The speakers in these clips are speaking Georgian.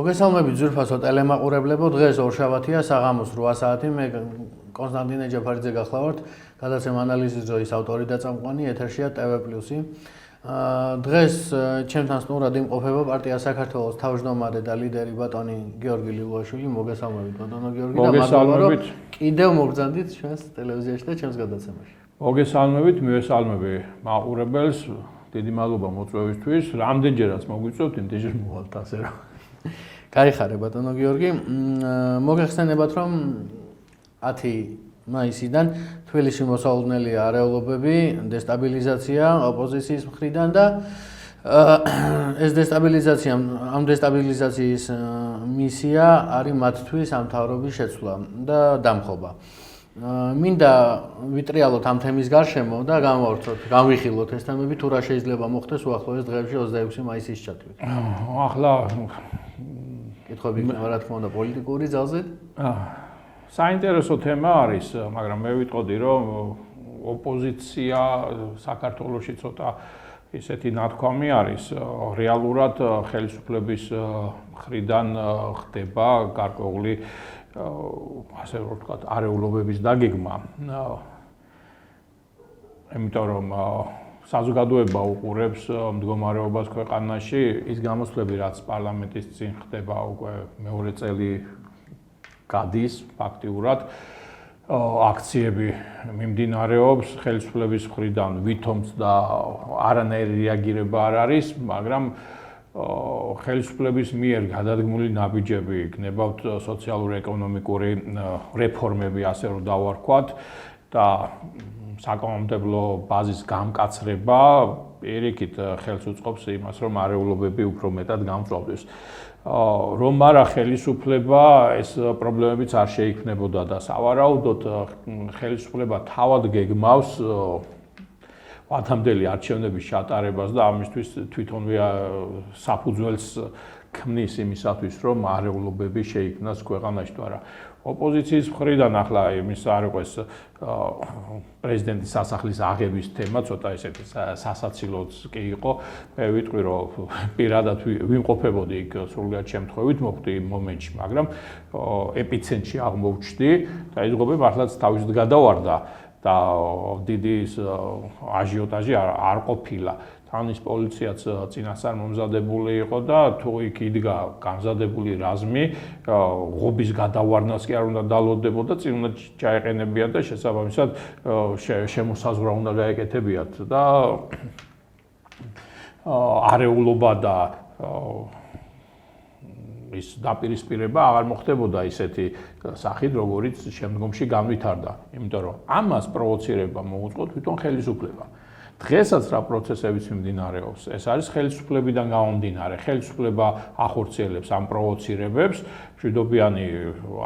მოგესალმებით ძვირფასო ტელემაყურებლებო, დღეს ორშაბათია, საღამოს 8 საათი, მე კონსტანტინე ჯაფარიძე გახლავართ, გადაცემა ანალიზის დროის ავტორი და წამყვანი, ეთერშია TV+. დღეს ჩემთან სტუმრად იმყოფება პარტია საქართველოს თავმჯდომარე და ლიდერი ბატონი გიორგი ლილუაშვილი. მოგესალმებით ბატონო გიორგი და მადლობა რომ კიდევ მოგზანდით ჩვენს ტელევიზიაში და ჩემს გადაცემაში. მოგესალმებით, მივესალმები მაყურებელს, დიდი მადლობა მოწვევისთვის. რამდენჯერაც მოგვიწევთ, იმდენჯერ მოვალთ ასე რომ. გაიხარე ბატონო გიორგი, მოგეხსენებათ რომ 10 მაისიდან თბილისში მოსაუბრნელია არეულობები, დესტაბილიზაცია ოპოზიციის მხრიდან და ეს დესტაბილიზაცია, ამ დესტაბილიზაციის მისია არის მათთვის ამ მთავრობის შეცვლა და დამხობა. მინდა ვიტრიალოთ ამ თემის გარშემო და გამოვარცოთ, გამვიხილოთ ეს თემები, თუ რა შეიძლება მოხდეს უახლოეს დღეებში 26 მაისის ჩათვლით. ახლა კითხვები იქნება რა თქმა უნდა პოლიტიკური ძალზე. საინტერესო თემა არის, მაგრამ მე ვიტყოდი რომ ოპოზიცია საქართველოში ცოტა ისეთი ნათქვამი არის, რეალურად ხელისუფლების მხრიდან ხდება გარკვეული ასე რომ ვთქვათ, არეულობების დაგეგმა. იმიტომ რომ საზოგადოება უყურებს მდგომარეობას ქვეყანაში, ის გამოსვლები, რაც პარლამენტის წინ ხდება უკვე მეორე წელი გადის ფაქტიურად, აქციები მიმდინარეობს ხელისუფლების მხრიდან, ვითომც და არანაირი რეაგირება არ არის, მაგრამ ხელისუფლების მიერ გადადგმული ნაბიჯები, გნებავთ სოციალურ-ეკონომიკური რეფორმები, ასე რომ დავარქვათ და საკანონმდებლო ბაზის გამკაცრება პირიქით ხელს უწყობს იმას, რომ არეულობები უფრო მეტად გამწვავდეს. რომ არა ხელისუფლება ეს პრობლემებიც არ შეიქმნებოდა და სავარაუდოდ ხელისუფლება თავად გეგმავს ვადამდელი არჩევნების ჩატარებას და ამისთვის თვითონვე საფუძველს ქმნის იმისათვის, რომ არეულობები შეიქმნას ქვეყანაში თუ არა. ოპოზიციის მხრიდან ახლა იმის არ იყოს პრეზიდენტის სასახლის აღების თემა ცოტა ესეთი სასაცილოც კი იყო. მე ვიტყვი რომ პირადად ვიმყოფებოდი იქ სრულიად შემთხვევით მოხდი იმ მომენტში, მაგრამ ეპიცენტრში აღმოჩნდი და ის გობი მართლაც თავისით გადავარდა და დიდი აჟიოტაჟი არ ყოფილა. თანის პოლიციაც წინასწარ მომზადებული იყო და თუ იქ იდგა გამზადებული რაზმი, ღობის გადავარდნას კი არ უნდა დალოდებოდა, წინ უნდა ჩაეყენებიათ და შესაბამისად შემოსაზღვრა უნდა გაეკეთებიათ და არეულობა და ის დაპირისპირება აღარ მოხდებოდა ისეთი სახით, როგორიც შემდგომში განვითარდა, იმიტომ რომ ამას პროვოცირება მოუწყო თვითონ ხელისუფლება. დღესაც რა პროცესებიც მიმდინარეობს, ეს არის ხელისუფლებიდან გამომდინარე. ხელისუფლება ახორციელებს ამ პროვოცირებებს, მშვიდობიანი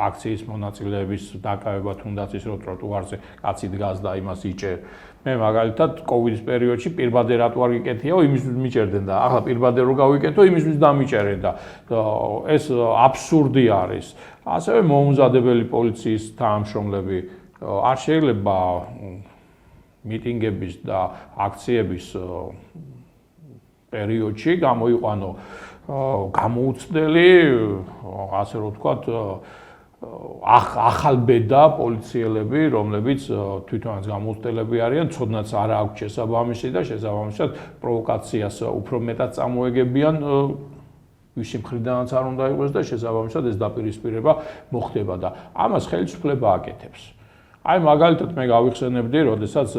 აქციის მონაწილეების დაკავება თუნდაც ის რომ ტროტუარზე კაცი დგას და იმას იჭერ. მე მაგალითად კოვიდის პერიოდში პირბადე რატო არ გიკეთიაო, იმისთვის მიჭერდნენ და ახლა პირბადე რო გავიკეთო, იმისთვის დამიჭერენ და ეს აბსურდი არის. ასევე მოუმზადებელი პოლიციის თანამშრომლები არ შეიძლება მიტინგების და აქციების პერიოდში გამოიყვანო გამოუცდელი, ასე რომ ვთქვათ, ახალბედა პოლიციელები, რომლებიც თვითონაც გამოუცდელები არიან, ცოდნაც არ აქვს შესაბამისი და შესაბამისად პროვოკაციას უფრო მეტად წამოეგებიან, ვისი მხრიდანაც არ უნდა იყოს და შესაბამისად ეს დაპირისპირება მოხდება და ამას ხელისუფლება აკეთებს. აი მაგალითად მე გავიხსენებდი, როდესაც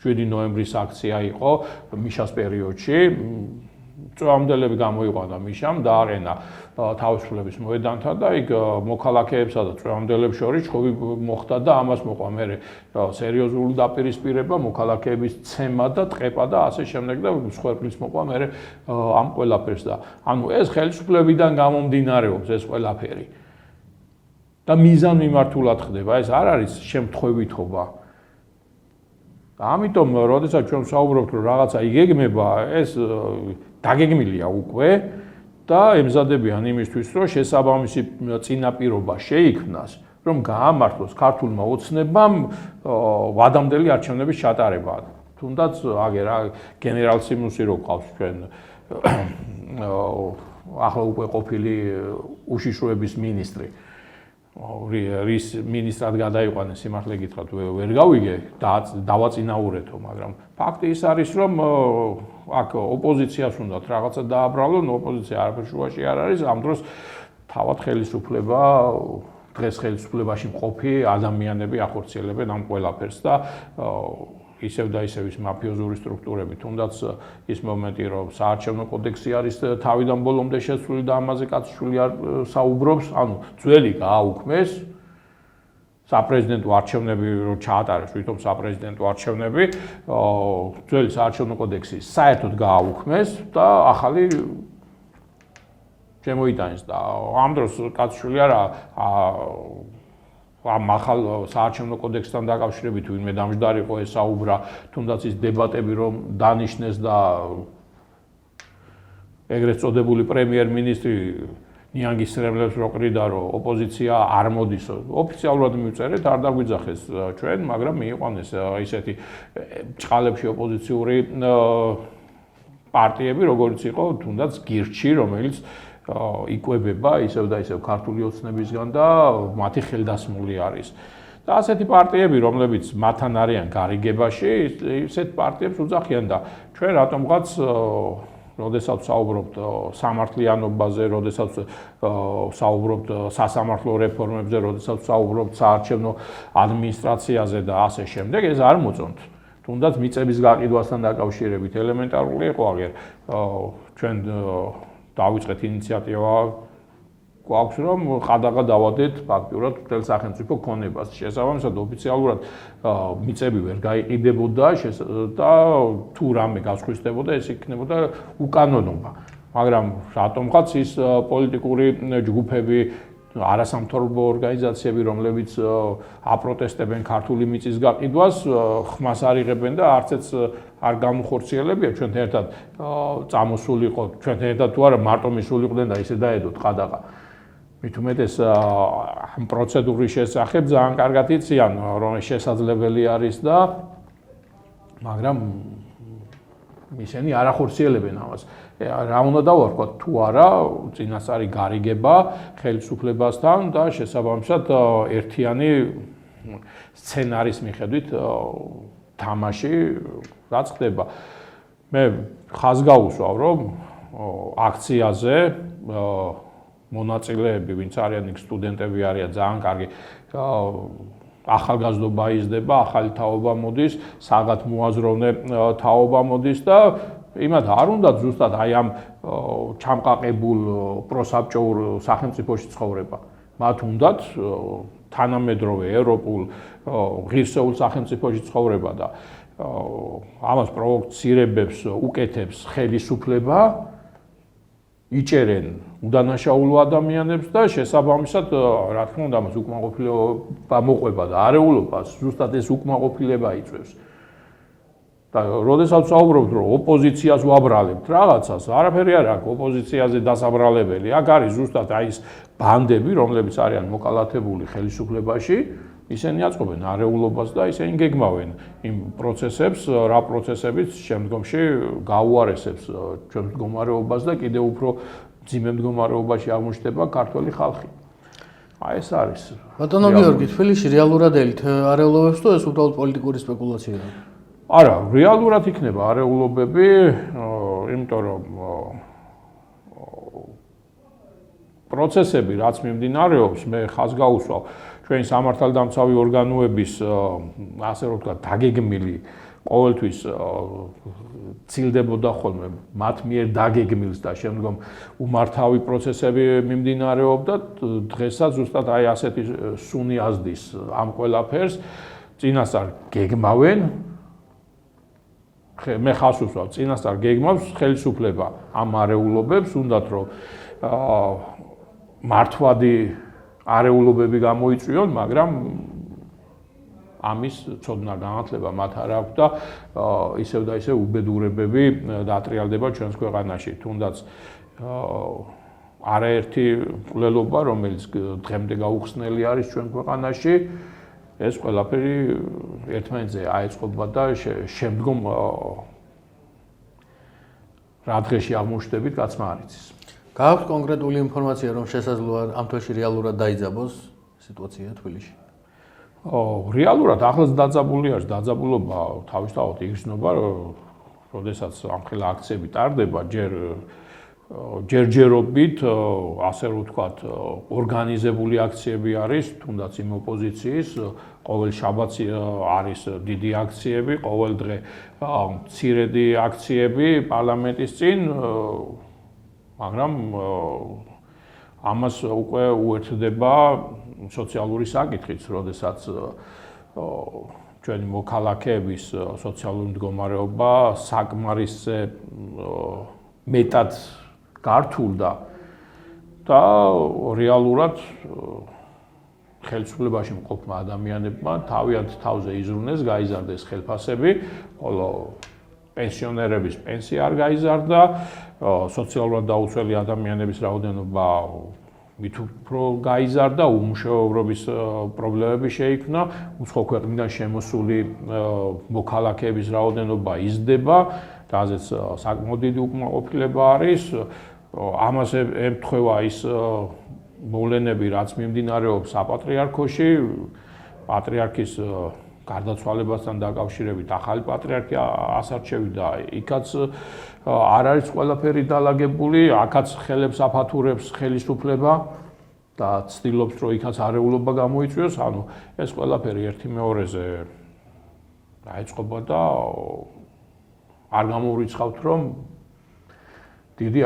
7 ნოემბრის აქცია იყო მიშას პერიოდში, წვევამდელები გამოიყვანა მიშამ და არენა თავისუფლების მოედანთან და იქ მოქალაქეებსა და წვევამდელებს შორის ჩხუბი მოხდა და ამას მოყვა მე სერიოზული დაპირისპირება, მოქალაქეების ცემა და ტყეპა და ასე შემდეგ და სხვერპლის მოყვა მე ამ ყველაფერს და ანუ ეს ხელისუფლებიდან გამომდინარეობს ეს ყველაფერი. და მიზანმიმართულად ხდება, ეს არ არის შემთხვევითობა. ამიტომ, როდესაც ჩვენ ვსაუბრობთ, რომ რაღაცა იგეგმება, ეს დაგეგმილია უკვე და ემზადებიან იმისთვის, რომ შესაბამისი წინაპირობა შეიქმნას, რომ გაამართლოს ქართულმა ოცნებამ ვადამდელი არჩევნების ჩატარება. თუნდაც აგერ გენერალ სიმუსი რო ყავს ჩვენ ახლა უკვე ყოფილი უშიშროების მინისტრი რის მინისტრად გადაიყვანეს სიმართლე გითხრათ ვერ გავიგე დავაწინაურეთო მაგრამ ფაქტი ის არის რომ აქ ოპოზიციას უნდათ რაღაცა დააბრალონ ოპოზიცია არაფერ შუაში არ არის ამ დროს თავად ხელისუფლება დღეს ხელისუფლებაში მყოფი ადამიანები ახორციელებენ ამ ყველაფერს და ისევ და ისევ ის მაფიოზური სტრუქტურები თუნდაც ის მომენტი რომ საარჩევნო კოდექსი არის თავიდან ბოლომდე შეცვლილი და ამაზე კაცშვილი არ საუბრობს ანუ ძველი გააუქმეს საპრეზიდენტო არჩევნები რო ჩაატარეს თვითონ საპრეზიდენტო არჩევნები ძველი საარჩევნო კოდექსი საერთოდ გააუქმეს და ახალი შემოიტანეს და ამ დროს კაცშვილი არა ამ ახალ საარჩევნო კოდექსთან დაკავშირებით ვინმე დამჯდარი იყო ესაუბრა თუნდაც ის დებატები რომ დანიშნეს და ეგრეთ წოდებული პრემიერ-მინისტრი ნიანგისრებლებს რო ყრიდა რომ ოპოზიცია არ მოდის ოფიციალურად მივწერეთ არ დაგვიძახეს ჩვენ მაგრამ მიიყვანეს ისეთი ჭყალებში ოპოზიციური პარტიები როგორც იყო თუნდაც გირჩი რომელიც იკვებება ისევ და ისევ ქართული ოცნებისგან და მათი ხელდასმული არის. და ასეთი პარტიები, რომლებიც მათთან არიან გარიგებაში, ისეთ პარტიებს უძახიან და ჩვენ რატომღაც როდესაც საუბრობთ სამართლიანობაზე, როდესაც საუბრობთ სასამართლო რეფორმებზე, როდესაც საუბრობთ საარჩევნო ადმინისტრაციაზე და ასე შემდეგ, ეს არ მოწონთ. თუნდაც მიწების გაყიდვასთან დაკავშირებით ელემენტარული იყო აგერ ჩვენ დავიწყეთ ინიციატივა გვაქვს რომ ყადაღა დავადეთ ფაქტურად მთელ სახელმწიფო ქონებას შესაბამისად ოფიციალურად მიწები ვერ გაიყიდებოდა და თუ რამე გასხვისდებოდა ეს იქნებოდა უკანონობა მაგრამ რატომღაც ის პოლიტიკური ჯგუფები არასამთავრობო ორგანიზაციები რომლებიც აპროტესტებენ ქართული მიწის გაყიდვას ხმას არ იღებენ და არცეც არ გამოხორციელებია ჩვენთან ერთად წამოსულიყო ჩვენთან ერთად თუ არა მარტო მისულიყვნენ და ისე დაედოთ ყადაღა მით უმეტეს ამ პროცედურის შესახებ ძალიან კარგად იციან რომ შესაძლებელი არის და მაგრამ ისინი არ ახორციელებენ ამას რა უნდა დავარქვათ თუ არა წინასწარი გარიგება ხელისუფლებასთან და შესაბამისად ერთიანი სცენარის მიხედვით თამაში რაც ხდება მე ხაზს გავუსვავ რომ აქციაზე მონაწილეები ვინც არიან იქ სტუდენტები არიან ძალიან კარგი ახალგაზრდობა იზრდება ახალი თაობა მოდის საგად მოაზროვნე თაობა მოდის და იმათ არ უნდა ზუსტად აი ამ ჩამყაყებულ პროსაბჭოურ სახელმწიფოში ცხოვრება მათ უნდათ თანამედროვე ევროპულ ღირსეულ სახელმწიფოში ცხოვრება და ამას პროვოცირებებს უკეთებს ხელისუფლება იჭერენ უდანაშაულო ადამიანებს და შესაბამისად რა თქმა უნდა მას უკმაყოფილება მოყვება და არეულობას ზუსტად ეს უკმაყოფილება იწვევს და როდესაც საუბრობთ რომ ოპოზიციას ვაბრალებთ რაღაცას არაფერი არ აქვს ოპოზიციაზე დასაბრალებელი აქ არის ზუსტად აი ეს ბანდები რომლებიც არიან მოკალათებული ხელისუფლებაში ისინი აწყობენ არეულობას და ისინი გეგმავენ იმ პროცესებს რა პროცესებიც შემდგომში გაუარესებს ჩვენ მდგომარეობას და კიდევ უფრო ძიმე მდგომარეობაში აღმოჩნდება ქართველი ხალხი აი ეს არის ბატონო გიორგი თბილისში რეალურად ელით არეულობებს თუ ეს უბრალოდ პოლიტიკური სპეკულაციაა არა რეალურად იქნება არეულობები იმიტომ რომ პროცესები რაც მიმდინარეობს მე ხაზს გავუსვავ ჩვენი სამართალდამცავი ორგანოების ასე რომ ვთქვათ დაგეგმილი ყოველთვის ცილდებოდა ხოლმე მათ მიერ დაგეგმილს და შემდგომ უმართავი პროცესები მიმდინარეობდა დღესაც ზუსტად აი ასეთი სუნი აზდის ამ ყველაფერს წინასწარ გეგმავენ მე ხაზს უსვავ წინასწარ გეგმავს ხელისუფლება ამ არეულობებს უნდათ რომ მართვადი არეულობები გამოიწვიონ, მაგრამ ამის ცოდნა განათლება მათ არ აქვს და ისევ და ისევ უბედურებები დაატრიალდება ჩვენს ქვეყანაში. თუნდაც არაერთი მკვლელობა, რომელიც დღემდე გაუხსნელი არის ჩვენ ქვეყანაში, ეს ყველაფერი ერთმანეთზე აეწყობა და შემდგომ რა დღეში აღმოჩნდებით, კაცმა არ იცის. გააქვთ კონკრეტული ინფორმაცია, რომ შესაძლოა ამ თვეში რეალურად დაიძაბოს სიტუაცია თბილისში? რეალურად ახლაც დაძაბული არის, დაძაბულობა თავისთავად იგრძნობა, როდესაც ამხელა აქციები ტარდება, ჯერჯერობით, ასე რომ ვთქვათ, ორგანიზებული აქციები არის, თუნდაც იმ ოპოზიციის, ყოველ შაბათს არის დიდი აქციები, ყოველ დღე მცირედი აქციები პარლამენტის წინ, მაგრამ ამას უკვე უერთდება სოციალური საკითხიც, როდესაც ჩვენი მოქალაქეების სოციალური მდგომარეობა საკმარისზე მეტად გართულდა და რეალურად ხელისუფლებაში მყოფმა ადამიანებმა თავიანთ თავზე იზრუნეს, გაიზარდეს ხელფასები, ხოლო პენსიონერების პენსია არ გაიზარდა, სოციალურად დაუცველი ადამიანების რაოდენობა მით უფრო გაიზარდა, უმუშევრობის პრობლემები შეიქმნა, უცხო ქვეყნიდან შემოსული მოქალაქეების რაოდენობა იზრდება, რაზეც საკმაოდ დიდი უკმაყოფილება არის. ამას ემთხვევა ის მოვლენები, რაც მიმდინარეობს საპატრიარქოში, პატრიარქის გარდაცვალებასთან დაკავშირებით ახალი პატრიარქი ასარჩევდა, იქაც არ არის ყველაფერი დალაგებული, აქაც ხელებს აფათურებს ხელისუფლება და ცდილობს, რომ იქაც არეულობა გამოიწვიოს, ანუ ეს ყველაფერი ერთი მეორეზე დაიწყობა და არ გამოვრიცხავთ, რომ დიდი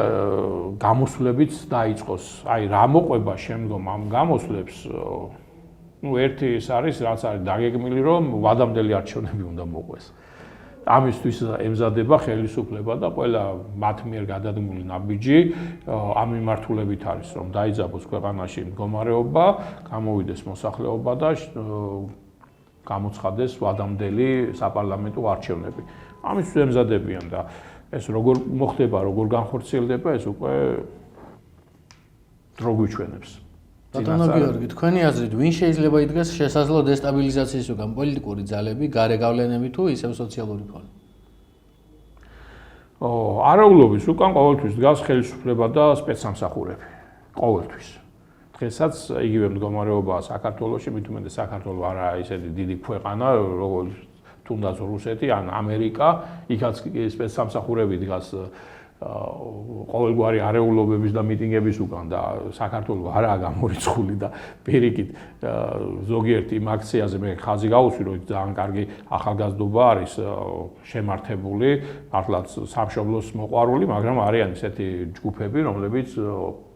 გამოსვლებიც დაიწყოს. აი, რა მოყვება შემდგომ ამ გამოსვლებს, ერთი ის არის, რაც არის დაგეგმილი, რომ ვადამდელი არჩევნები უნდა მოყვეს. ამისთვის ემზადება ხელისუფლება და ყველა მათ მიერ გადადგმული ნაბიჯი ამ მიმართულებით არის, რომ დაიძაბოს ქვეყანაში მდგომარეობა, გამოვიდეს მოსახლეობა და გამოცხადდეს ვადამდელი საპარლამენტო არჩევნები. ამისთვის ემზადებიან და ეს როგორ მოხდება, როგორ განხორციელდება, ეს უკვე დრო გვიჩვენებს. ბატონო გიორგი, თქვენი აზრით, ვინ შეიძლება იდგეს შესაძლო დესტაბილიზაციის უკან, პოლიტიკური ძალები, გარე გავლენები თუ ისევ სოციალური ფონი? არეულობის უკან ყოველთვის დგას ხელისუფლება და სპეცსამსახურები. ყოველთვის. დღესაც იგივე მდგომარეობაა საქართველოში, მით უმეტეს საქართველო არა ისეთი დიდი ქვეყანა, როგორც თუნდაც რუსეთი ან ამერიკა, იქაც სპეცსამსახურები დგას ყოველგვარი არეულობების და მიტინგების უკან და საქართველოს არაა გამორიცხული და პირიქით ზოგიერთ იმ აქციაზე მე ხაზი გავუსვი, რომ ძალიან კარგი ახალგაზრდობა არის შემართებული, მართლაც სამშობლოს მოყვარული, მაგრამ არიან ისეთი ჯგუფები, რომლებიც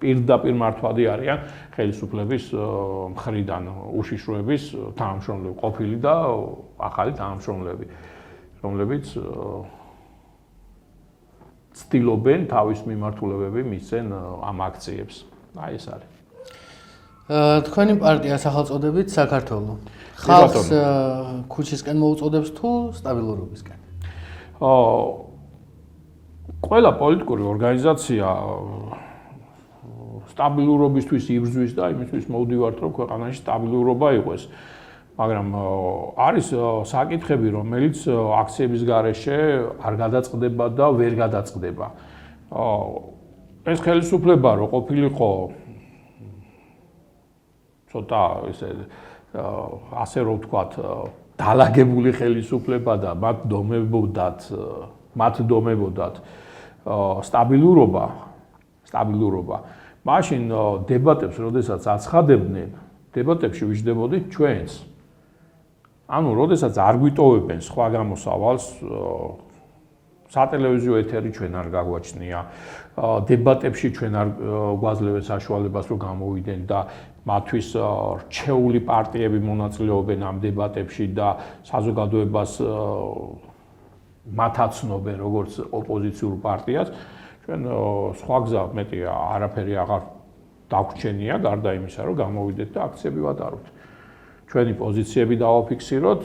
პირდაპირ მართვადი არიან ხელისუფლების მხრიდან უშიშროების თანამშრომლები, ყოფილი და ახალი თანამშრომლები, რომლებიც ცდილობენ თავის მიმართულებები მისცენ ამ აქციებს. აი ეს არის. თქვენი პარტია სახელწოდებით საქართველო. ხალხს ქუჩისკენ მოუწოდებს თუ სტაბილურობისკენ? ყველა პოლიტიკური ორგანიზაცია სტაბილურობისთვის იბრძვის და იმისთვის მოვდივართ, რომ ქვეყანაში სტაბილურობა იყოს. მაგრამ არის საკითხები, რომელიც აქციების გარეშე არ გადაწყდება და ვერ გადაწყდება. ეს ხელისუფლება რო ყოფილიყო ცოტა ესე ასე რომ ვთქვათ, დალაგებული ხელისუფლება და მათ დომებოდათ სტაბილურობა. მაშინ დებატებს, როდესაც აცხადებდნენ, დებატებში ვიждდებოდით ჩვენს. ანუ, როდესაც არ გვიტოვებენ სხვა გამოსავალს, სატელევიზიო ეთერი ჩვენ არ გაგვაჩნია, დებატებში ჩვენ არ გვაძლევენ საშუალებას, რომ გამოვიდნენ და მათთვის რჩეული პარტიები მონაწილეობენ ამ დებატებში და საზოგადოებას მათაცნობენ როგორც ოპოზიციურ პარტიას, ჩვენ სხვა გზა მეტი არაფერი აღარ დაგვჩენია, გარდა იმისა, რომ გამოვიდეთ და აქციები ვატაროთ. ჩვენი პოზიციები დავაფიქსიროთ.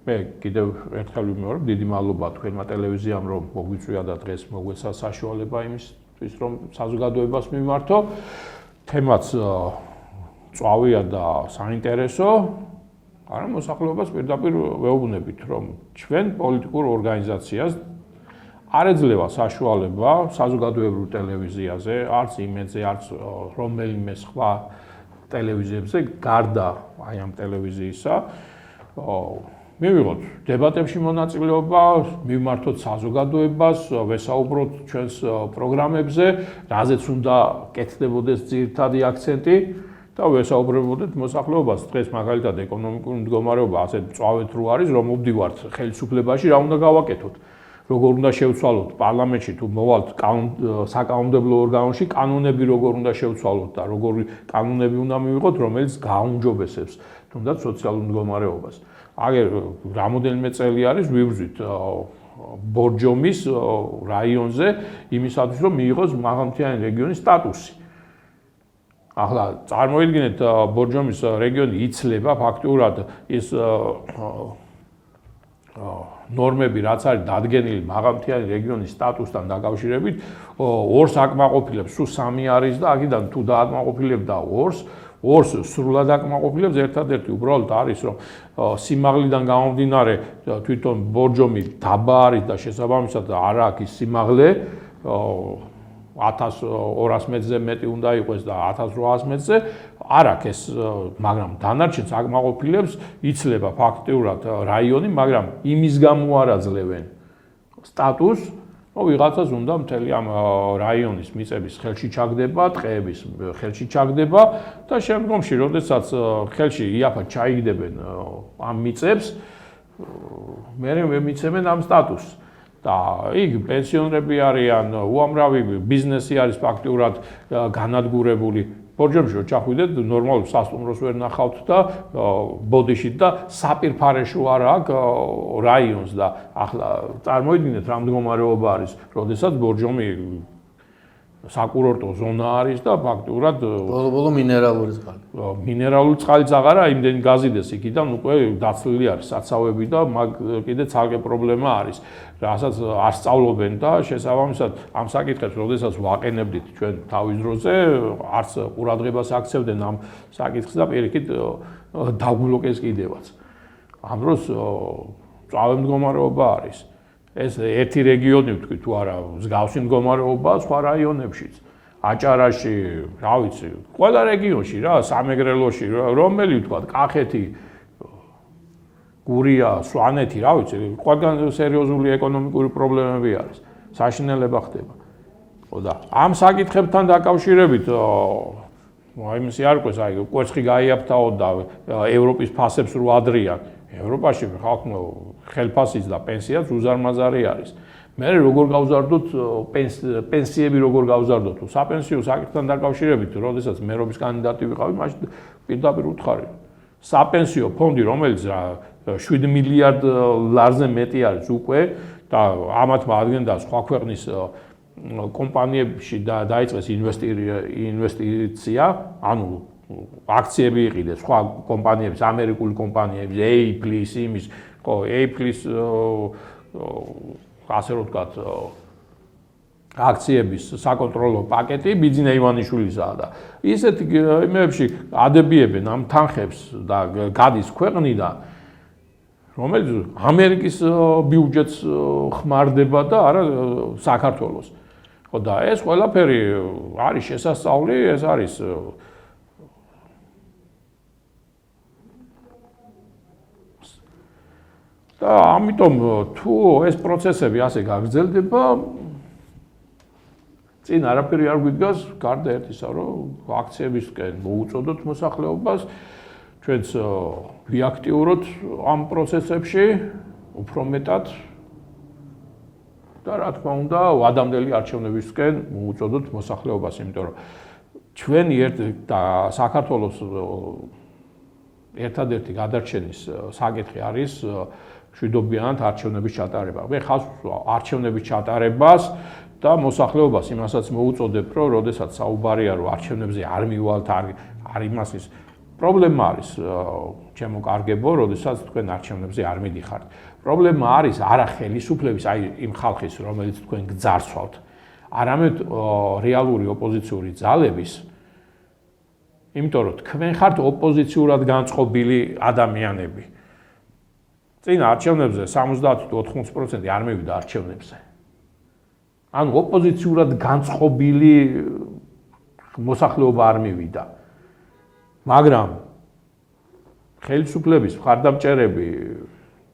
მე კიდევ ერთხელ ვიმეორებ, დიდი მადლობა თქვენმა ტელევიზიამ, რომ მოგვიწვია და დღეს მოგვეცა საშუალება იმისთვის, რომ საზოგადოებას მიმართო. თემაც წვავია და საინტერესო. არა, მოსახლეობას პირდაპირ ვეუბნებით, რომ ჩვენ პოლიტიკურ ორგანიზაციას არ ეძლევა საშუალება საზოგადოებრივ ტელევიზიაზე, არც იმედზე, არც რომელიმე სხვა ტელევიზიებზე გარდა აი ამ ტელევიზიისა მივიღოთ დებატებში მონაწილეობა, მივმართოთ საზოგადოებას, ვესაუბროთ ჩვენს პროგრამებზე, რაზეც უნდა კეთდებოდეს ძირითადი აქცენტი და ვესაუბრებოდეთ მოსახლეობას დღეს მაგალითად ეკონომიკური მდგომარეობა ასე წვავეთ რო არის, რომ მოვდივართ ხელისუფლებაში, რა უნდა გავაკეთოთ. როგორ უნდა შევცვალოთ პარლამენტში თუ მოვალთ საკანონმდებლო ორგანოში, კანონები როგორ უნდა შევცვალოთ და როგორი კანონები უნდა მივიღოთ, რომელიც გააუმჯობესებს თუნდაც სოციალურ მდგომარეობას. აგერ რამოდენიმე წელი არის ვიბრძვით ბორჯომის რაიონზე იმისათვის, რომ მიიღოს მაღალმთიანი რეგიონის სტატუსი. ახლა წარმოიდგინეთ ბორჯომის რეგიონი იცლება ფაქტურად ის ნორმები რაც არის დადგენილი მაღალმთიანი რეგიონის სტატუსთან დაკავშირებით ორს აკმაყოფილებს, სულ 3 არის და აქედან თუ დააკმაყოფილებდა ორს სრულად აკმაყოფილებს ერთადერთი უბრალოდ არის რომ სიმაღლიდან გამომდინარე თვითონ ბორჯომი დაბა არის და შესაბამისად არ აქვს ის სიმაღლე 1200 მეტრზე მეტი უნდა იყოს და 1800 მეტრზე არ აქვს ეს მაგრამ დანარჩენს აკმაყოფილებს იცლება ფაქტიურად რაიონი მაგრამ იმის გამო არ აძლევენ სტატუსს ვიღაცას უნდა მთელი ამ რაიონის მიწების ხელში ჩაგდება, ტყეების ხელში ჩაგდება და შემდგომში, როდესაც ხელში იაფად ჩაიგდებენ ამ მიწებს, მე მიცემენ ამ სტატუსს. და იქ პენსიონერები არიან, უამრავი ბიზნესი არის ფაქტიურად განადგურებული. ბორჯომში რო ჩახვიდეთ, ნორმალურ სასტუმროს ვერ ნახავთ და ბოდიში და საპირფარეშო არ აქვს რაიონს და ახლა წარმოიდგინეთ რა მდგომარეობა არის, როდესაც ბორჯომი საკურორტო ზონა არის და ფაქტურად ბოლო მინერალური წყალი. მინერალური წყალიც აღარა, იმდენი გაზიდეს იქიდან უკვე დაცლილი არის საცავები და მაგ კიდე ცალკე პრობლემა არის. რასაც არ სწავლობენ და შესაბამისად ამ საკითხებს, როდესაც ვაყენებდით ჩვენ თავის დროზე, არც ყურადღებას აქცევდნენ ამ საკითხს და პირიქით დაგვილოკეს კიდევაც. ამ დროს წავე მდგომარეობა არის. ეს ერთი რეგიონი ვთქვი თუ არა, მსგავსი მდგომარეობაა სხვა რაიონებშიც. აჭარაში, რა ვიცი, ყველა რეგიონში რა, სამეგრელოში, რომელი ვთქვა, კახეთი, გურია, სვანეთი, რა ვიცი, ყველგან სერიოზული ეკონომიკური პრობლემები არის. საშინელება ხდება. ხო და ამ საკითხებთან დაკავშირებით იმისი არ ყოს, აი, კვერცხი გაიაფთაო და ევროპის ფასებს რო ადრიან. ევროპაში ხალხმა ხელფასიც და პენსიაც უზარმაზარი არის. მე როგორ გავზარდოთ პენსიები როგორ გავზარდოთ საპენსიო საკითხთან დაკავშირებით, როდესაც მერობის კანდიდატი ვიყავი, მაშინ პირდაპირ უთხარი. საპენსიო ფონდი, რომელიც 7 მილიარდ ლარზე მეტი არის უკვე და ამათმა ადგენდა სხვა ქვეყნის კომპანიებში და დაიწყეს ინვესტიცია, ანუ აქციები იყიდეს სხვა კომპანიების, ამერიკული კომპანიების, A-Plus იმის, ხო, A-Plus ასე რომ ვთქვათ, აქციების საკონტროლო პაკეტი ბიძინა ივანიშვილისაა და ისეთი იმებში ადებიებენ ამ თანხებს და გადის ქვეყნიდან, რომელიც ამერიკის ბიუჯეტს ხმარდება და არა საქართველოს. ხო და ეს ყველაფერი არის შესასწავლი, ეს არის და ამიტომ თუ ეს პროცესები ასე გაგრძელდება, წინ არაფერი არ გვიდგას, გარდა ერთისა, რომ აქციებისკენ მოუწოდოთ მოსახლეობას, ჩვენც ვიაქტიუროთ ამ პროცესებში უფრო მეტად და რა თქმა უნდა, ვადამდელი არჩევნებისკენ მოუწოდოთ მოსახლეობას, იმიტომ რომ ჩვენი და საქართველოს ერთადერთი გადარჩენის საკითხი არის მშვიდობიანად არჩევნების ჩატარება. მე ხაზს არჩევნების ჩატარებას და მოსახლეობას იმასაც მოუწოდებ, რომ როდესაც საუბარია რომ არჩევნებზე არ მივალთ, არ იმასის პრობლემა არის ჩემო კარგებო, როდესაც თქვენ არჩევნებზე არ მიდიხართ. პრობლემა არის არა ხელისუფლების, აი იმ ხალხის, რომელიც თქვენ გძარცვალთ, არამედ რეალური ოპოზიციური ძალების, იმიტომ რომ თქვენ ხართ ოპოზიციურად განწყობილი ადამიანები. წინ არჩევნებზე 70 თუ 80% არ მივიდა არჩევნებზე. ანუ ოპოზიციურად განწყობილი მოსახლეობა არ მივიდა. მაგრამ ხელისუფლების მხარდამჭერები,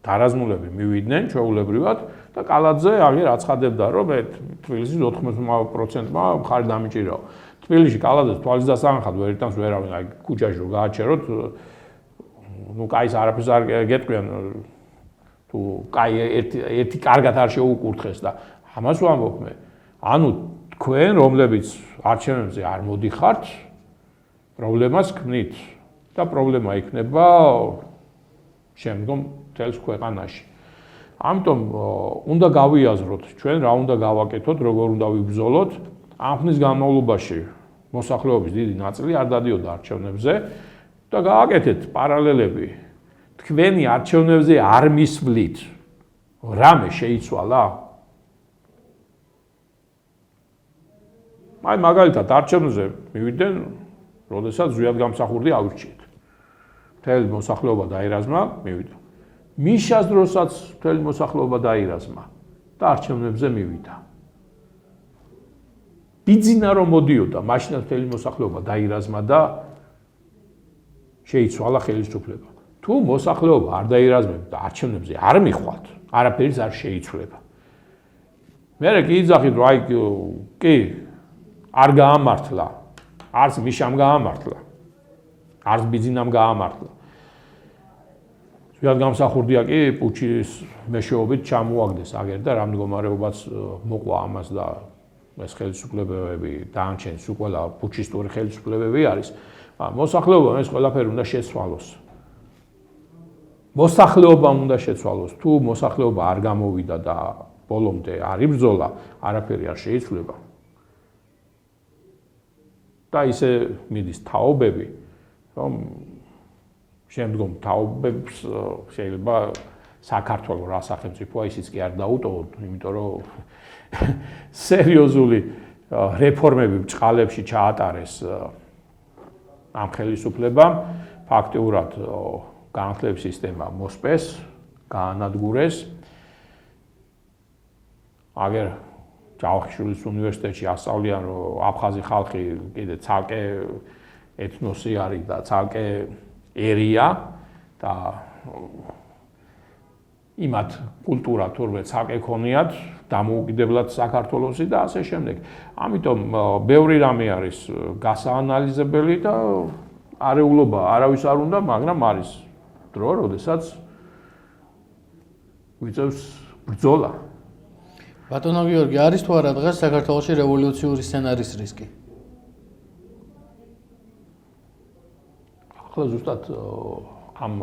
დარაზმულები მივიდნენ ჩვეულებრივად და კალაძე აღარ აცხადებდა, რომ თბილისის 80%-მა მხარი დამიჭირაო. თბილისში კალაძეს თვალის დასანახად ვერ იტანს ვერავინ, აი ქუჩაში რო გააჩეროთ, ნუ კაის არაფერს არ გეტყვიან, თუ კაი ერთი კარგად არ შეუკურთხეს და ამას ვამბობ მე. ანუ თქვენ, რომლებიც არჩევნებზე არ მოდიხართ, პრობლემას ქმნით და პრობლემა იქნება შემდგომ მთელს ქვეყანაში. ამიტომ უნდა გავიაზროთ ჩვენ რა უნდა გავაკეთოთ, როგორ უნდა ვიბრძოლოთ. ამ ხნის განმავლობაში მოსახლეობის დიდი ნაწილი არ დადიოდა არჩევნებზე და გააკეთეთ პარალელები. თქვენი არჩევნებზე არ მისვლით, რამე შეიცვალა? აი მაგალითად არჩევნებზე მივიდნენ, როდესაც ზვიად გამსახურდი ავირჩიეთ. მთელი მოსახლეობა დაირაზმა, მივიდა. მიშას დროსაც მთელი მოსახლეობა დაირაზმა და არჩევნებზე მივიდა. ბიძინა რომ მოდიოდა, მაშინაც მთელი მოსახლეობა დაირაზმა და შეიცვალა ხელისუფლება. თუ მოსახლეობა არ დაირაზმებთ და არჩევნებზე არ მიხვალთ, არაფერს არ შეიცვლება. მერე კი იძახით, რომ აი კი არ გაამართლა, არც მიშამ გაამართლა, არც ბიძინამ გაამართლა. ზვიად გამსახურდია კი პუჩის მეშვეობით ჩამოაგდეს აგერ და რა მდგომარეობაც მოყვა ამას და ეს ხელისუფლებები დაანჩენს უყველა პუჩისტური ხელისუფლებები არის. მოსახლეობამ ეს ყველაფერი უნდა შეცვალოს. მოსახლეობამ უნდა შეცვალოს. თუ მოსახლეობა არ გამოვიდა და ბოლომდე არ იბრძოლა, არაფერი არ შეიცვლება. და ისე მიდის თაობები, რომ შემდგომ თაობებს შეიძლება საქართველოს რა სახელმწიფოა ისიც კი არ დაუტოვოთ, იმიტომ რომ სერიოზული რეფორმები ბჭყალებში ჩაატარეს ამ ხელისუფლებამ, ფაქტიურად განათლების სისტემა მოსპეს, გაანადგურეს. აგერ ჯავახიშვილის უნივერსიტეტში ასწავლიან, რომ აფხაზი ხალხი კიდე ცალკე ეთნოსი არის და ცალკე ერია და იმათ კულტურა თურმე ცალკე ქონიათ დამოუკიდებლად საქართველოსი და ასე შემდეგ. ამიტომ ბევრი რამე არის გასაანალიზებელი და არეულობა არავის არ უნდა, მაგრამ არის დრო, როდესაც ვიწევს ბრძოლა. ბატონო გიორგი, არის თუ არა დღეს საქართველოში რევოლუციური სცენარის რისკი? ახლა ზუსტად ამ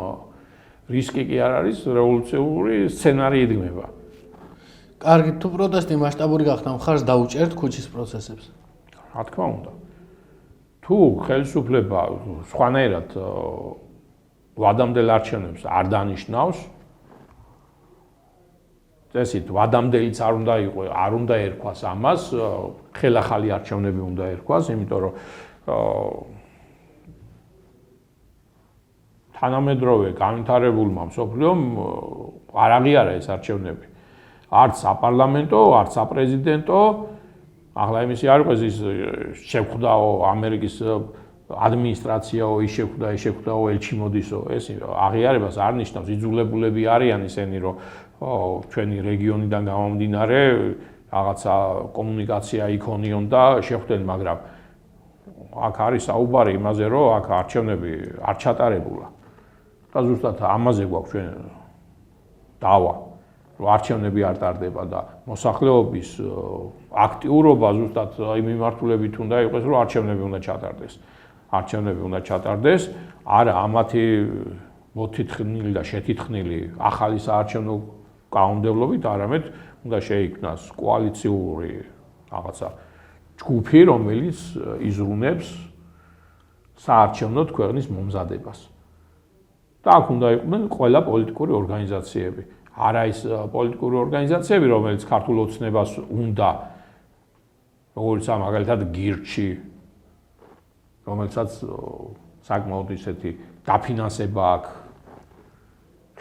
რისკი კი არ არის, რევოლუციური სცენარი იდგმება. კარგი, თუ პროტესტი მასშტაბური გახდა, მხარს დაუჭერთ ქუჩის პროცესებს? რა თქმა უნდა. თუ ხელისუფლება სხვანაირად ვადამდელ არჩევნებს არ დანიშნავს, წესით ვადამდელიც არ უნდა იყოს, არ უნდა ერქვას ამას, ხელახალი არჩევნები უნდა ერქვას, იმიტომ რომ თანამედროვე განვითარებულმა მსოფლიომ არ აღიარა ეს არჩევნები. არც საპარლამენტო, არც საპრეზიდენტო, ახლა იმისი არ იყოს ის შეხვდაო ამერიკის ადმინისტრაციაო, ის შეხვდაო ელჩი მოდისო, ეს აღიარებას არ ნიშნავს, იძულებულები არიან ისინი, რომ ჩვენი რეგიონიდან გამომდინარე რაღაცა კომუნიკაცია იქონიონ და შეხვდნენ, მაგრამ აქ არის საუბარი იმაზე, რომ აქ არჩევნები არ ჩატარებულა. და ზუსტად ამაზე გვაქვს ჩვენ დავა, რომ არჩევნები არ ტარდება და მოსახლეობის აქტიურობა ზუსტად იმ მიმართულებით უნდა იყოს, რომ არჩევნები უნდა ჩატარდეს. არჩევნები უნდა ჩატარდეს, არა ამათი მოთითქმული და შეთითქმული ახალი საარჩევნო კანონმდებლობით, არამედ უნდა შეიქმნას კოალიციური რაღაცა ჯგუფი, რომელიც იზრუნებს საარჩევნოდ ქვეყნის მომზადებას. და აქ უნდა იყვნენ ყველა პოლიტიკური ორგანიზაციები. არა ის პოლიტიკური ორგანიზაციები, რომელიც ქართულ ოცნებას უნდა, როგორც მაგალითად გირჩი, რომელსაც საკმაოდ ისეთი დაფინანსება აქვს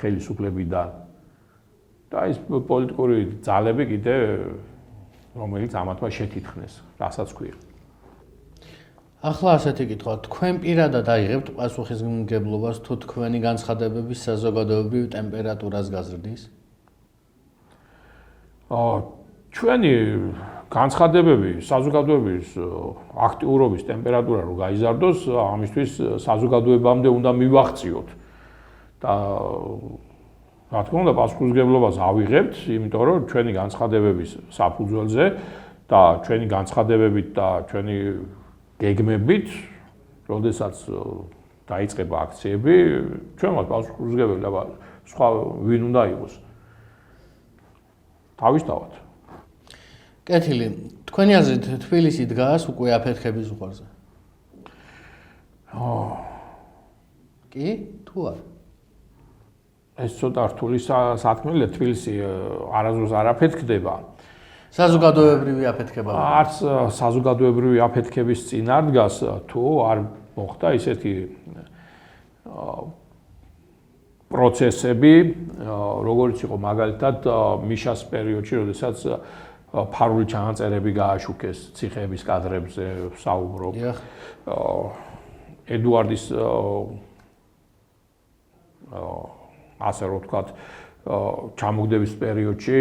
ხელისუფლებიდან. და ის პოლიტიკური ძალები კიდე რომელიც ამათმა შეთითხნეს, რასაც ქვია. ახლა ასეთი კითხვა, თქვენ პირადად აიღებთ პასუხისმგებლობას თუ თქვენი განცხადებების საზოგადოებრივ ტემპერატურას გაზრდის? ჩვენი განცხადებები საზოგადოების აქტიურობის ტემპერატურა რო გაიზარდოს, ამისთვის საზოგადოებამდე უნდა მივაღწიოთ და რა თქმა უნდა პასუხისმგებლობას ავიღებთ, იმიტომ რომ ჩვენი განცხადებების საფუძველზე და ჩვენი განცხადებებით და ჩვენი გეგმებით, როდესაც დაიწყება აქციები, ჩვენ ვართ პასუხისმგებელი და სხვა ვინ უნდა იყოს. თავისთავად. კეთილი, თქვენი აზრით თბილისი დგას უკვე აფეთქების ზღვარზე? კი, თუ არა? ეს ცოტა რთული სათქმელია, თბილისი არასდროს არ აფეთქდება. საზოგადოებრივი აფეთქება. არც საზოგადოებრივი აფეთქების წინ არ დგას, თუ არ მოხდა ისეთი პროცესები, როგორც იყო მაგალითად მიშას პერიოდში, როდესაც ფარული ჩანაწერები გააშუქეს ციხეების კადრებზე საუბრობ. ედუარდის ასე რომ ვთქვათ, ჩამოგდების პერიოდში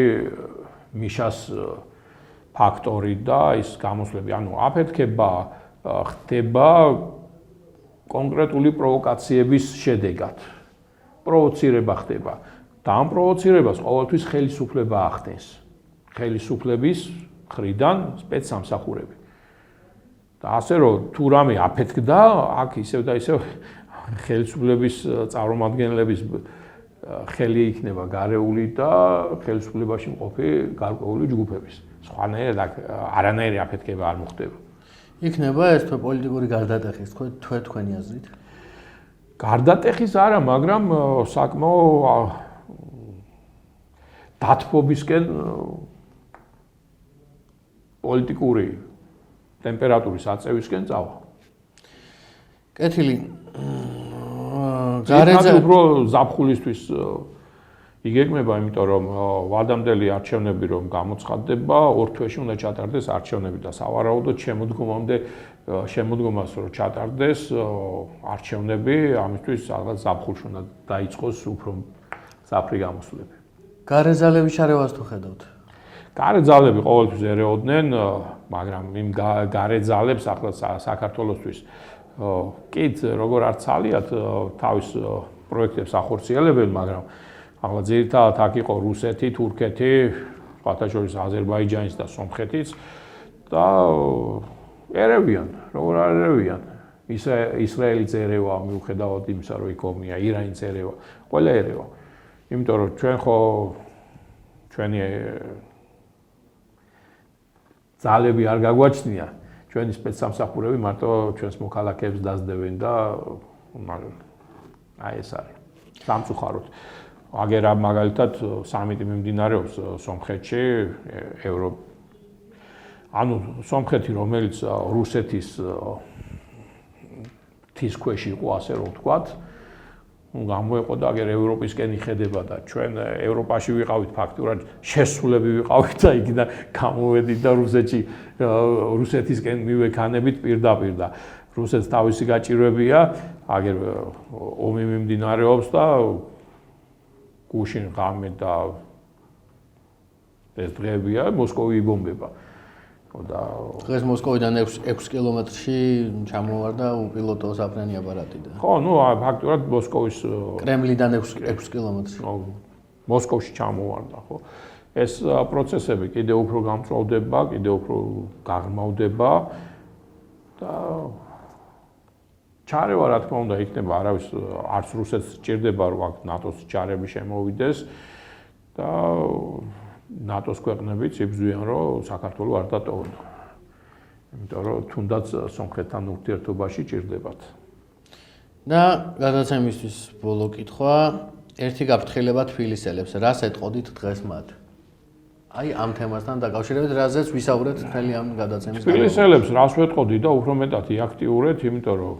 მიშას ფაქტორი და ის გამოსვლები, ანუ აფეთქება ხდება კონკრეტული პროვოკაციების შედეგად. პროვოცირება ხდება და ამ პროვოცირებას ყოველთვის ხელისუფლება ახდენს. ხელისუფლების მხრიდან სპეცსამსახურები. და ასე რომ თუ რამე აფეთქდა, აქ ისევ და ისევ ხელისუფლების წარმომადგენლების ხელი იქნება გარეული და ხელისუფლებაში მყოფი გარკვეული ჯგუფების. სხვანაირად არანაირი აფეთქება არ მოხდება. იქნება ეს თუ პოლიტიკური გარდატეხის თქვენი აზრით? გარდატეხის არა, მაგრამ საკმაო დათბობისკენ პოლიტიკური ტემპერატურის აწევისკენ წავა. კეთილი. გარეძე უფრო ზაფხულისთვის იგეგმება, იმიტომ რომ ვადამდელი არჩევნები რომ გამოცხადდება, 2 თვეში უნდა ჩატარდეს არჩევნები და სავარაუდოდ შემოდგომას რომ ჩატარდეს არჩევნები, ამისთვის რაღაც ზაფხულში უნდა დაიწყოს უფრო ზაფრი გამოსვლები. გარეძალების შარევას თუ ხედავთ? გარეძალები ყოველთვის ერეოდნენ, მაგრამ იმ გარეძალებს ახლა საქართველოსთვის კით როგორ არ ცალიათ თავის პროექტებს ახორციელებენ, მაგრამ ახლა ძირითადად აქ იყო რუსეთი, თურქეთი, სხვათა შორის აზერბაიჯანის და სომხეთიც და ერევიან, როგორ არ ერევიან. ისრაელიც ერევა, მიუხედავად იმისა, რომ იქ ომია, ირანიც ერევა, ყველა ერევა. იმიტომ რომ ჩვენ ხო ჩვენი ძალები არ გაგვაჩნია, ჩვენი სპეცსამსახურები მარტო ჩვენს მოქალაქეებს დაძდებენ და აი ეს არის. სამწუხაროდ. აგერ მაგალითად სამიტი მიმდინარეობს სომხეთში, ანუ სომხეთი, რომელიც რუსეთის თის ქვეშ იყო, ასე რომ ვთქვათ, გამოეყო და აგერ ევროპისკენ იხედება და ჩვენ ევროპაში ვიყავით ფაქტურად შესულები ვიყავით და იქიდან გამოვედით და რუსეთისკენ მივექანებით პირდაპირ და რუსეთს თავისი გაჭირვებია, აგერ ომი მიმდინარეობს და გუშინ ღამე და ეს დღეებია მოსკოვი იბომბება. და დღეს მოსკოვიდან 6 კილომეტრში ჩამოვარდა უპილოტო საფრენი აპარატი და ხო, ნუ ფაქტურად მოსკოვის კრემლიდან 6 კილომეტრში. მოსკოვში ჩამოვარდა, ხო. ეს პროცესები კიდევ უფრო გამწვავდება, კიდევ უფრო გაღრმავდება და ჩარევა რა თქმა უნდა იქნება, არავის არც რუსეთს სჭირდება რომ აქ ნატოს ჩარები შემოვიდეს და ნატოს ქვეყნებიც იბრძვიან რომ საქართველოს არ დატოვონ. იმიტომ რომ თუნდაც სომხეთთან ურთიერთობაში ჭირდებათ. და გადაცემისთვის ბოლო კითხვა, ერთი გაფრთხილება თბილისელებს, რას ეტყოდით დღეს მათ? აი ამ თემასთან დაკავშირებით, რაზეც ვისაუბრეთ მთელი ამ გადაცემის თბილისელებს რას ვეტყოდი და უფრო მეტად იაქტიურეთ, იმიტომ რომ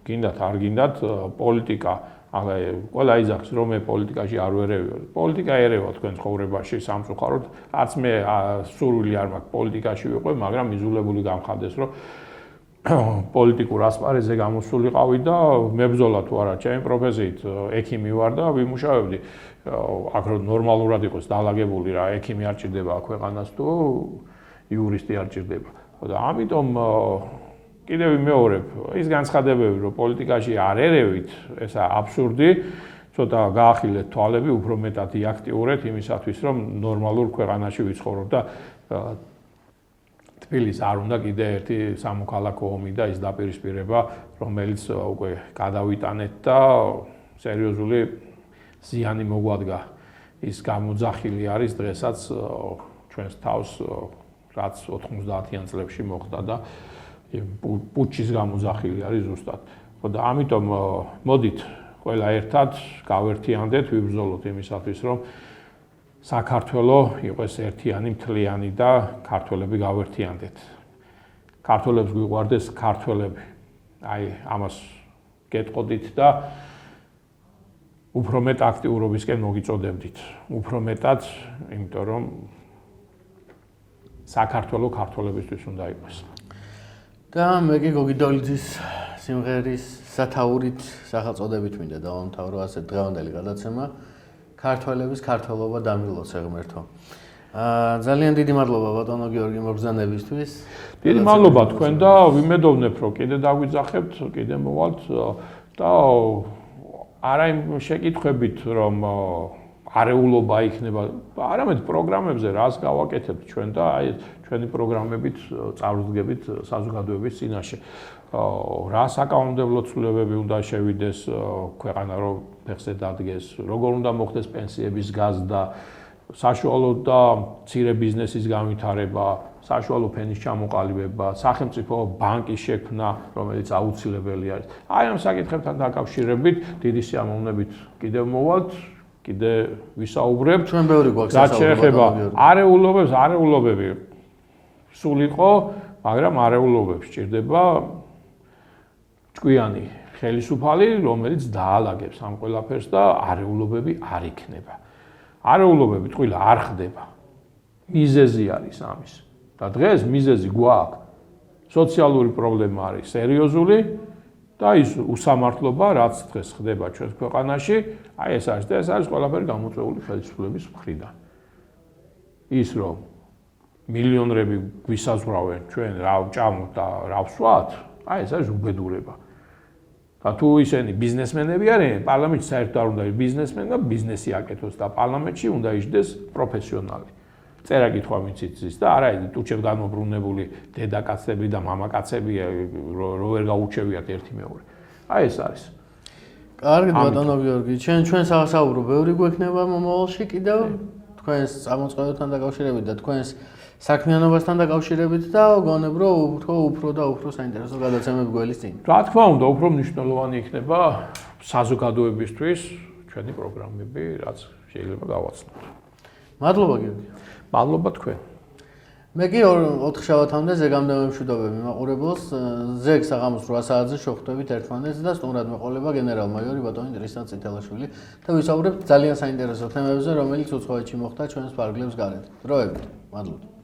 გინდათ არ გინდათ პოლიტიკა ახლა ყველა იძახს რომ მე პოლიტიკაში არ ვერევი. პოლიტიკა ერევა თქვენ ცხოვრებაში სამწუხაროდ, არც მე სურვილი არ მაქვს პოლიტიკაში ვიყო, მაგრამ იზოლებული გამხარდეს რომ პოლიტიკურ ასპარეზზე გამოსულიყავი და მებრძოლა თუ არა ჩემი პროფესიით ექიმი ვარ და ვიმუშავებდი. აქ რომ ნორმალურად იყოს დაალაგებული რა, ექიმი არ ჭირდება ქვეყანას თუ იურისტი არ ჭირდება. და ამიტომ კიდევ ვიმეორებ, ის განცხადებები რომ პოლიტიკაში არ ერევით, ესა აბსურდი, ცოტა გაახილეთ თვალები, უფრო მეტად იაქტიურეთ იმისათვის, რომ ნორმალურ ქვეყანაში ვიცხოვროთ და თბილისს არ უნდა კიდე ერთი სამოქალაქო ომი და ის დაპირისპირება, რომელიც უკვე გადავიტანეთ და სერიოზული ზიანი მოგვადგა. ის გამოძახილი არის დღესაც ჩვენს თავს, რაც 90-იან წლებში მოხდა და პუჩის გამოძახილი არის ზუსტად. და ამიტომ მოდით ყველა ერთად გავერთიანდეთ, ვიბრძოლოთ იმისათვის, რომ საქართველო იყოს ერთიანი, მთლიანი და ქართველები გავერთიანდეთ. ქართველებს გვიყვარდეს ქართველები. აი, ამას გეტყოდით და უფრო მეტ აქტიურობისკენ მოგიწოდებდით. უფრო მეტად, იმიტომ რომ საქართველო ქართველებისთვის უნდა იყოს. და მე კი გოგიდოლიძის სიმღერის სათაურით სახელწოდებით მინდა დავამთავრო ასე დღევანდელი გადაცემა. ქართველების ქართველობა დამილოცე ღმერთო. ძალიან დიდი მადლობა ბატონო გიორგი მობრძანებისთვის. დიდი მადლობა თქვენ და ვიმედოვნებ რომ კიდე დაგვიძახებთ, კიდე მოვალთ და არა იმ შეკითხვებით რომ არეულობა იქნება, არამედ პროგრამებზე რას გავაკეთებთ ჩვენ და აი ჩვენი პროგრამებით წარუდგებით საზოგადოების წინაშე. რა საკანონმდებლო ცვლილებები უნდა შევიდეს ქვეყანა რომ ფეხზე დადგეს, როგორ უნდა მოხდეს პენსიების გაზრდა, საშუალო და მცირე ბიზნესის განვითარება, საშუალო ფენის ჩამოყალიბება, სახელმწიფო ბანკის შექმნა, რომელიც აუცილებელი არის. აი ამ საკითხებთან დაკავშირებით დიდი სიამოვნებით კიდევ მოვალთ, კიდე ვისაუბრებთ. ჩვენ ბევრი გვაქვს რაც შეეხება არეულობები სულ იყო, მაგრამ არეულობებს ჭირდება ჭკვიანი ხელისუფალი, რომელიც დაალაგებს ამ ყველაფერს და არეულობები არ იქნება. არეულობები ტყუილა არ ხდება. მიზეზი არის ამის. და დღეს მიზეზი გვაქვს. სოციალური პრობლემა არის სერიოზული და ის უსამართლობა, რაც დღეს ხდება ჩვენს ქვეყანაში, აი ეს არის და ეს არის ყველაფერი გამოწვეული ხელისუფლების მხრიდან. ის რომ მილიონრები გვისაზღვრავენ ჩვენ რა ვჭამოთ და რა ვსვათ, აი ეს არის უბედურება. და თუ ისინი ბიზნესმენები არიან, პარლამენტში საერთოდ არ უნდა იყოს ბიზნესმენი და ბიზნესი აკეთოს და პარლამენტში უნდა იჯდეს პროფესიონალი. წერა-კითხვა ვინც იცის და არა ის ტუჩებ განმობრუნებული დედაკაცები და მამაკაცები რო ვერ გაურჩევიათ ერთი მეორე. აი ეს არის. კარგი ბატონო გიორგი, ჩვენ სასაუბრო ბევრი გვექნება მომავალში კიდევ თქვენს წამოწყებებთან დაკავშირებით და თქვენს საქმიანობასთან დაკავშირებით და გონებ რომ უფრო და უფრო საინტერესო გადაცემები გველის წინ. რა თქმა უნდა, უფრო მნიშვნელოვანი იქნება საზოგადოებისთვის ჩვენი პროგრამები, რაც შეიძლება გავაცნოთ. მადლობა გიორგი. მადლობა თქვენ. მე კი 4 შაბათამდე ზეგამდე მშვიდობები მაყურებელს, ზეგ საღამოს 8 საათზე შევხვდებით ერთმანეთს და სტუმრად მეყოლება გენერალ-მაიორი ბატონი ტრისტან წითელაშვილი და ვისაუბრებთ ძალიან საინტერესო თემებზე, რომელიც უცხოეთში მოხდა ჩვენს ფარგლებს გარეთ. დროებით. მადლობა.